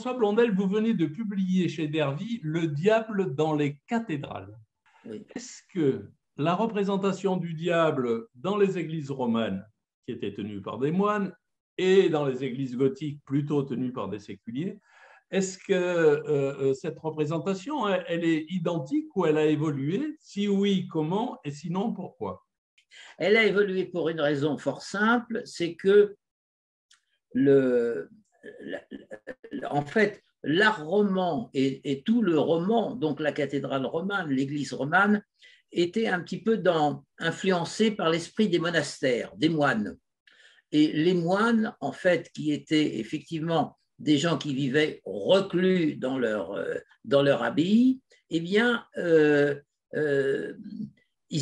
François Blondel, vous venez de publier chez Dervy Le diable dans les cathédrales. Oui. Est-ce que la représentation du diable dans les églises romanes, qui étaient tenues par des moines, et dans les églises gothiques, plutôt tenues par des séculiers, est-ce que cette représentation, elle est identique ou elle a évolué? Si oui, comment? Et sinon, pourquoi? Elle a évolué pour une raison fort simple, c'est que en fait, l'art roman et tout le roman, donc la cathédrale romane, l'église romane, était un petit peu influencé par l'esprit des monastères, des moines. Et les moines, en fait, qui étaient effectivement des gens qui vivaient reclus dans leur abbaye, eh bien, ils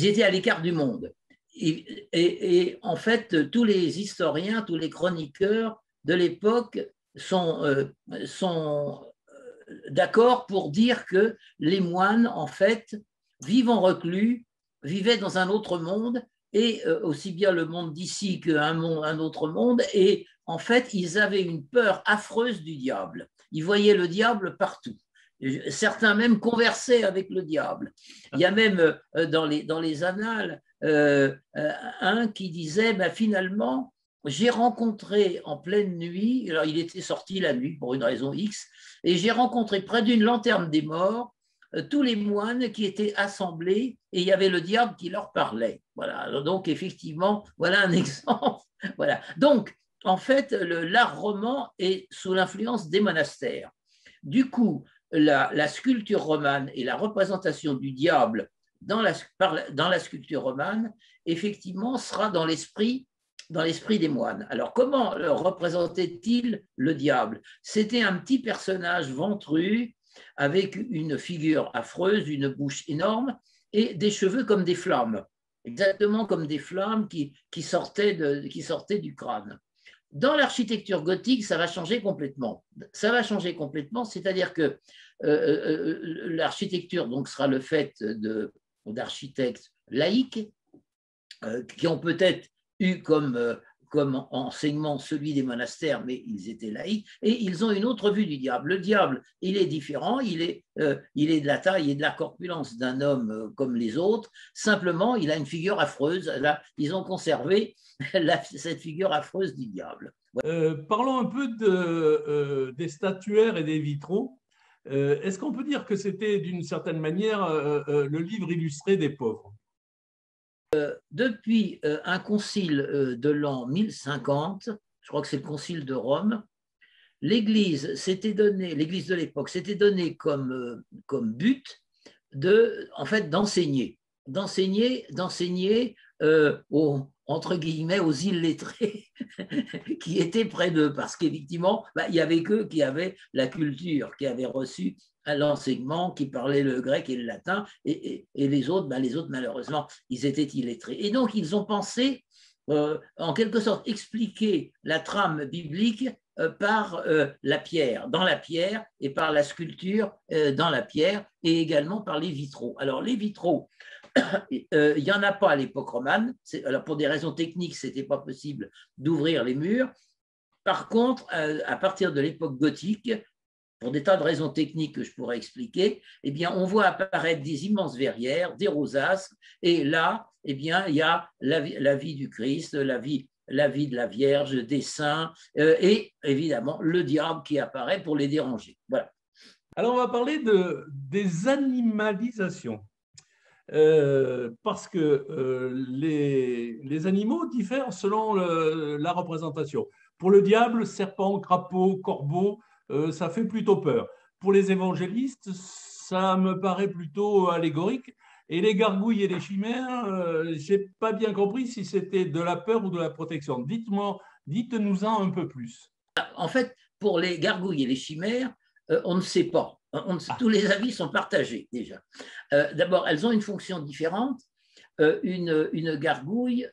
étaient à l'écart du monde. Et en fait, tous les historiens, tous les chroniqueurs de l'époque sont d'accord pour dire que les moines, en fait, vivant reclus, vivaient dans un autre monde, et aussi bien le monde d'ici qu'un autre monde, et en fait, ils avaient une peur affreuse du diable. Ils voyaient le diable partout. Certains même conversaient avec le diable. Il y a même dans les annales un qui disait finalement, j'ai rencontré en pleine nuit, alors il était sorti la nuit pour une raison X, et j'ai rencontré près d'une lanterne des morts tous les moines qui étaient assemblés, et il y avait le diable qui leur parlait. Voilà, donc effectivement, voilà un exemple. Voilà. Donc, en fait, l'art roman est sous l'influence des monastères. Du coup, la sculpture romane et la représentation du diable dans la sculpture romane, effectivement, sera dans l'esprit des moines. Alors, comment représentait-il le diable? C'était un petit personnage ventru, avec une figure affreuse, une bouche énorme et des cheveux comme des flammes, exactement comme des flammes qui sortaient du crâne. Dans l'architecture gothique, ça va changer complètement. Ça va changer complètement, c'est-à-dire que l'architecture donc sera le fait d'architectes laïcs qui ont peut-être eu comme enseignement celui des monastères, mais ils étaient laïcs, et ils ont une autre vue du diable. Le diable, il est différent, il est de la taille et de la corpulence d'un homme comme les autres, simplement, il a une figure affreuse. Là, ils ont conservé cette figure affreuse du diable. Parlons un peu des statuaires et des vitraux. Est-ce qu'on peut dire que c'était d'une certaine manière le livre illustré des pauvres? Depuis un concile de l'an 1050, je crois que c'est le concile de Rome, l'Église de l'époque s'était donné comme but en fait, d'enseigner entre guillemets aux illettrés qui étaient près d'eux, parce qu'effectivement, il y avait qu'eux qui avaient la culture, qui avaient reçu l'enseignement, qui parlaient le grec et le latin, et les autres, malheureusement, ils étaient illettrés. Et donc, ils ont pensé, en quelque sorte, expliquer la trame biblique par la pierre, dans la pierre, et par la sculpture dans la pierre, et également par les vitraux. Alors, les vitraux, il n'y en a pas à l'époque romane. Alors, pour des raisons techniques, ce n'était pas possible d'ouvrir les murs. Par contre, à partir de l'époque gothique, pour des tas de raisons techniques que je pourrais expliquer, eh bien, on voit apparaître des immenses verrières, des rosaces, et là, eh bien, il y a la vie du Christ, la vie de la Vierge, des saints, et évidemment le diable qui apparaît pour les déranger. Voilà. Alors, on va parler des animalisations. Parce que les animaux diffèrent selon la représentation. Pour le diable, serpent, crapaud, corbeau, ça fait plutôt peur. Pour les évangélistes, ça me paraît plutôt allégorique. Et les gargouilles et les chimères, je n'ai pas bien compris si c'était de la peur ou de la protection. Dites-nous-en un peu plus. En fait, pour les gargouilles et les chimères, on ne sait pas. Tous les avis sont partagés déjà. D'abord, elles ont une fonction différente. Une gargouille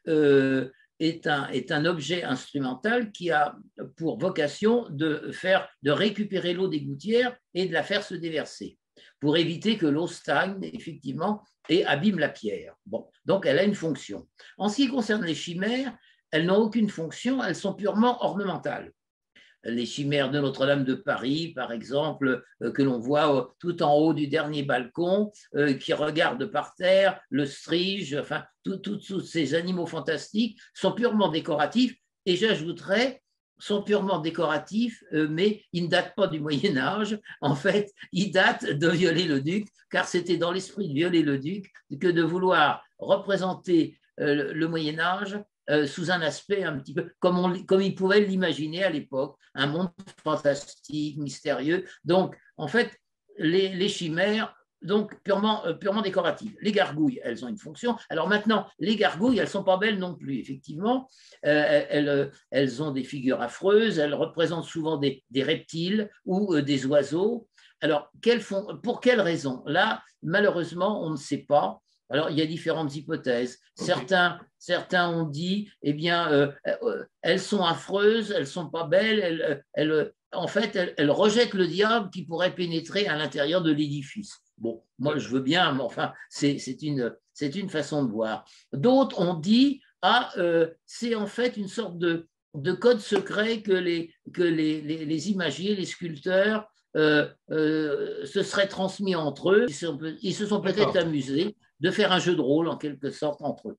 est un objet instrumental qui a pour vocation de récupérer l'eau des gouttières et de la faire se déverser, pour éviter que l'eau stagne, effectivement, et abîme la pierre. Bon, donc elle a une fonction. En ce qui concerne les chimères, elles n'ont aucune fonction, elles sont purement ornementales. les chimères de Notre-Dame de Paris, par exemple, que l'on voit tout en haut du dernier balcon, qui regardent par terre, le strige, enfin, tous ces animaux fantastiques sont purement décoratifs, et j'ajouterais, sont purement décoratifs, mais ils ne datent pas du Moyen-Âge. En fait, ils datent de Viollet-le-Duc, car c'était dans l'esprit de Viollet-le-Duc que de vouloir représenter le Moyen-Âge sous un aspect un petit peu comme il pouvait l'imaginer à l'époque, un monde fantastique, mystérieux. Donc, en fait, les chimères, donc purement décoratives. Les gargouilles, elles ont une fonction. Alors maintenant, les gargouilles, elles ne sont pas belles non plus, effectivement. Elles ont des figures affreuses, elles représentent souvent des reptiles ou des oiseaux. Alors, pour quelles raisons? Là, malheureusement, on ne sait pas. Alors, il y a différentes hypothèses. Certains ont dit, eh bien, elles sont affreuses, elles ne sont pas belles, en fait, elles rejettent le diable qui pourrait pénétrer à l'intérieur de l'édifice. Bon, moi, je veux bien, mais enfin, c'est une façon de voir. D'autres ont dit, c'est en fait une sorte de code secret que les imagiers, les sculpteurs, se seraient transmis entre eux. Ils se sont peut-être amusés de faire un jeu de rôle, en quelque sorte, entre eux.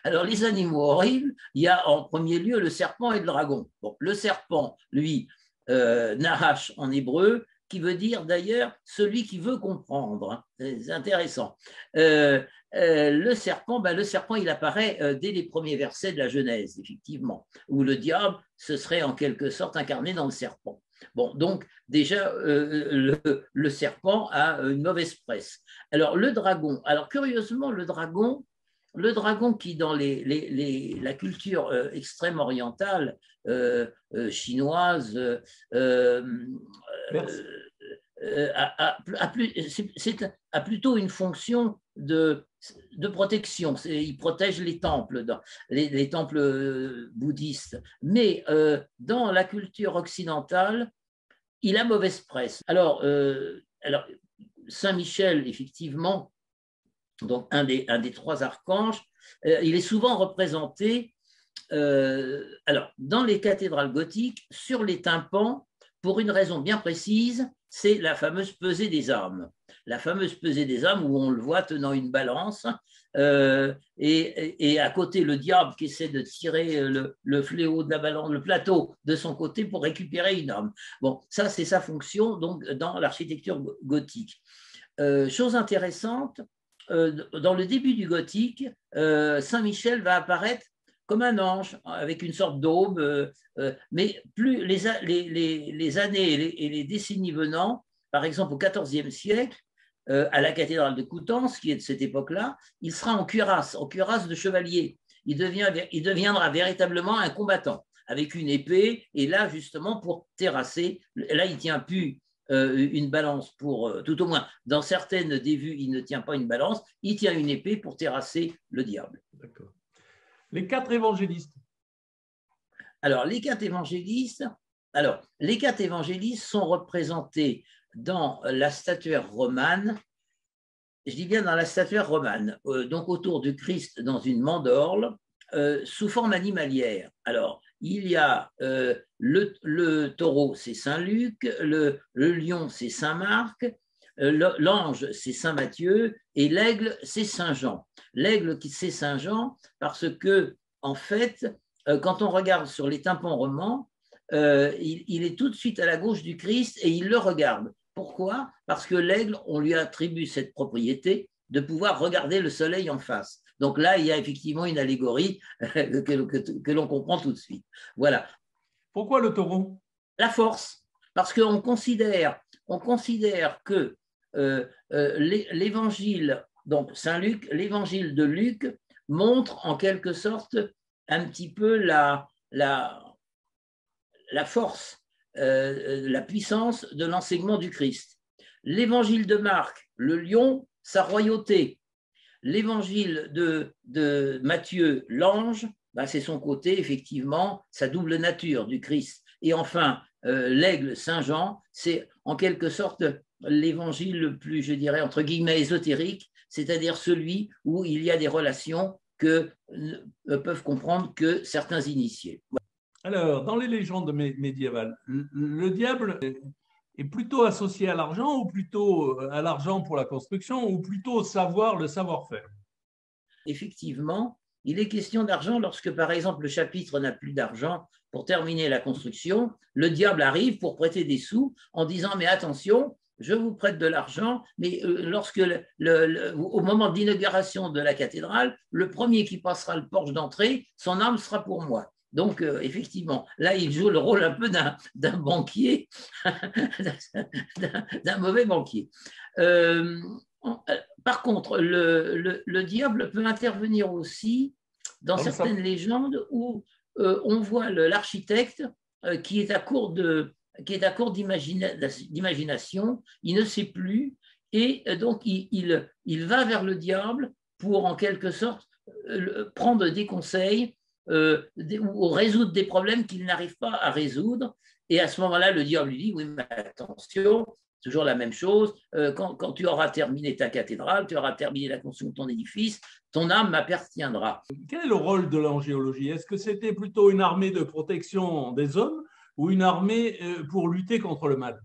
Alors, les animaux horribles, il y a en premier lieu le serpent et le dragon. Bon, le serpent, lui, Nahash en hébreu, qui veut dire d'ailleurs celui qui veut comprendre. C'est intéressant. Le serpent, il apparaît dès les premiers versets de la Genèse, effectivement, où le diable se serait en quelque sorte incarné dans le serpent. Bon, donc déjà, le serpent a une mauvaise presse. Alors, le dragon, alors curieusement, le dragon qui, dans la culture extrême orientale, chinoise, a plutôt une fonction de protection. Il protège les temples, les temples bouddhistes. Mais dans la culture occidentale, il a mauvaise presse. Alors Saint-Michel, effectivement, donc un des trois archanges, il est souvent représenté dans les cathédrales gothiques, sur les tympans, pour une raison bien précise, c'est la fameuse pesée des âmes. La fameuse pesée des âmes où on le voit tenant une balance et à côté le diable qui essaie de tirer le fléau de la balance, le plateau de son côté pour récupérer une âme. Bon, ça c'est sa fonction donc dans l'architecture gothique. Chose intéressante, dans le début du gothique, Saint-Michel va apparaître comme un ange, avec une sorte d'aube, mais plus les années et les décennies venant, par exemple au XIVe siècle, à la cathédrale de Coutances, qui est de cette époque-là, il sera en cuirasse de chevalier. Il deviendra véritablement un combattant, avec une épée, et là, justement, pour terrasser, là, il ne tient plus une balance tout au moins, dans certaines des vues, il ne tient pas une balance, il tient une épée pour terrasser le diable. D'accord. Les quatre évangélistes. Alors, les quatre évangélistes sont représentés dans la statuaire romane, je dis bien dans la statuaire romane, donc autour du Christ dans une mandorle, sous forme animalière. Alors, il y a le taureau, c'est Saint Luc, le lion, c'est Saint Marc, l'ange, c'est Saint Matthieu, et l'aigle, c'est Saint Jean. L'aigle, c'est Saint Jean, parce que, en fait, quand on regarde sur les tympans romans, il est tout de suite à la gauche du Christ et il le regarde. Pourquoi? Parce que l'aigle, on lui attribue cette propriété de pouvoir regarder le soleil en face. Donc là, il y a effectivement une allégorie que l'on comprend tout de suite. Voilà. Pourquoi le taureau? La force. Parce qu'on considère que l'évangile, donc Saint Luc, l'évangile de Luc montre en quelque sorte un petit peu la force, la puissance de l'enseignement du Christ. L'évangile de Marc, le lion, sa royauté. L'évangile de Matthieu, l'ange, c'est son côté, effectivement, sa double nature du Christ. Et enfin, l'aigle Saint Jean, c'est en quelque sorte l'évangile le plus, je dirais, entre guillemets, ésotérique, c'est-à-dire celui où il y a des relations que peuvent comprendre que certains initiés. Alors, dans les légendes médiévales, le diable est plutôt associé à l'argent ou plutôt à l'argent pour la construction ou plutôt au savoir, le savoir-faire? Effectivement, il est question d'argent lorsque, par exemple, le chapitre n'a plus d'argent pour terminer la construction. Le diable arrive pour prêter des sous en disant, mais attention, je vous prête de l'argent, mais lorsque au moment de l'inauguration de la cathédrale, le premier qui passera le porche d'entrée, son âme sera pour moi. Donc, effectivement, là, il joue le rôle un peu d'un banquier, d'un mauvais banquier. Par contre, le diable peut intervenir aussi dans certaines légendes où on voit l'architecte qui est à court d'imagination, il ne sait plus, et donc il va vers le diable pour en quelque sorte prendre des conseils ou résoudre des problèmes qu'il n'arrive pas à résoudre. Et à ce moment-là, le diable lui dit, oui, mais attention, toujours la même chose, quand tu auras terminé ta cathédrale, tu auras terminé la construction de ton édifice, ton âme m'appartiendra. Quel est le rôle de l'angéologie? Est-ce que c'était plutôt une armée de protection des hommes ou une armée pour lutter contre le mal?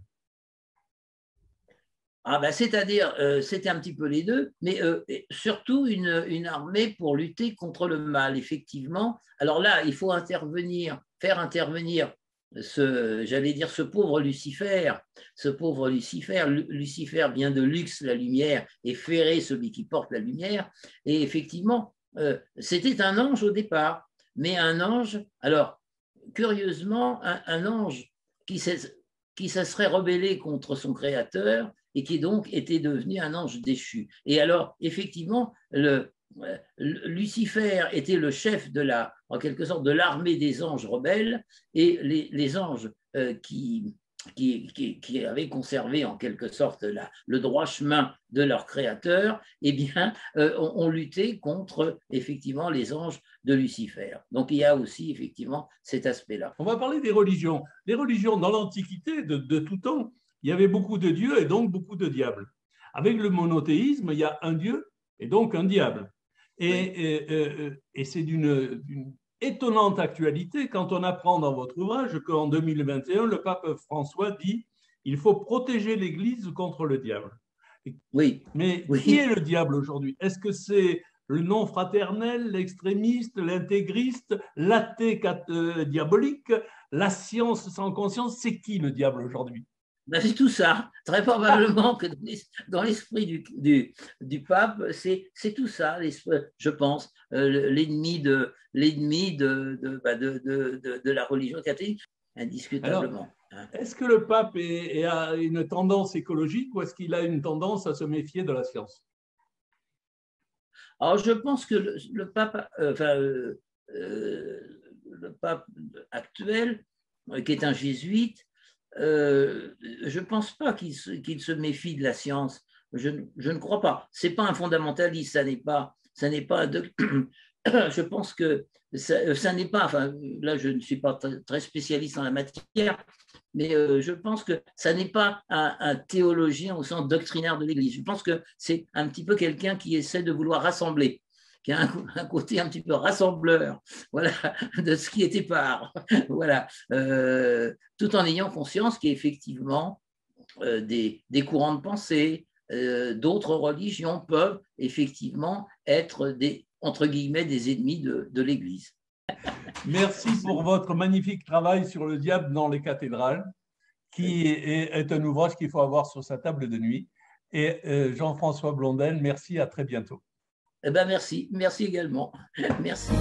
Ah ben, c'est-à-dire, c'était un petit peu les deux, mais surtout une armée pour lutter contre le mal, effectivement. Alors là, il faut faire intervenir ce pauvre Lucifer. Lucifer vient de Lux, la lumière, et Féré, celui qui porte la lumière. Et effectivement, c'était un ange au départ, mais un ange, alors, curieusement, un ange qui se serait rebellé contre son créateur et qui donc était devenu un ange déchu. Et alors, effectivement, Lucifer était le chef en quelque sorte, de l'armée des anges rebelles, et les anges qui avaient conservé en quelque sorte le droit chemin de leur créateur, eh bien, ont lutté contre effectivement les anges de Lucifer. Donc il y a aussi effectivement cet aspect-là. On va parler des religions. Les religions dans l'Antiquité, de tout temps, il y avait beaucoup de dieux et donc beaucoup de diables. Avec le monothéisme, il y a un dieu et donc un diable. Et c'est d'une étonnante actualité quand on apprend dans votre ouvrage qu'en 2021, le pape François dit il faut protéger l'Église contre le diable. Oui. Mais qui est le diable aujourd'hui? Est-ce que c'est le non fraternel, l'extrémiste, l'intégriste, l'athée diabolique, la science sans conscience? C'est qui le diable aujourd'hui? Ben, c'est tout ça. Très probablement que dans l'esprit du pape, c'est tout ça, je pense, l'ennemi de la religion catholique, indiscutablement. Alors, est-ce que le pape a une tendance écologique ou est-ce qu'il a une tendance à se méfier de la science? Alors, je pense que le pape actuel, qui est un jésuite, je ne pense pas qu'il se méfie de la science. Je ne crois pas. Ce n'est pas un fondamentaliste, ça n'est pas je pense que ça n'est pas, enfin là je ne suis pas très spécialiste en la matière, mais je pense que ça n'est pas un théologien au sens doctrinaire de l'Église. Je pense que c'est un petit peu quelqu'un qui essaie de vouloir rassembler, qui a un côté un petit peu rassembleur, voilà, de ce qui était part, voilà, tout en ayant conscience qu'effectivement des courants de pensée, d'autres religions peuvent effectivement être entre guillemets des ennemis de l'Église. Merci pour votre magnifique travail sur le diable dans les cathédrales, qui est un ouvrage qu'il faut avoir sur sa table de nuit. Et Jean-François Blondel, merci, à très bientôt. Eh ben merci également. Merci.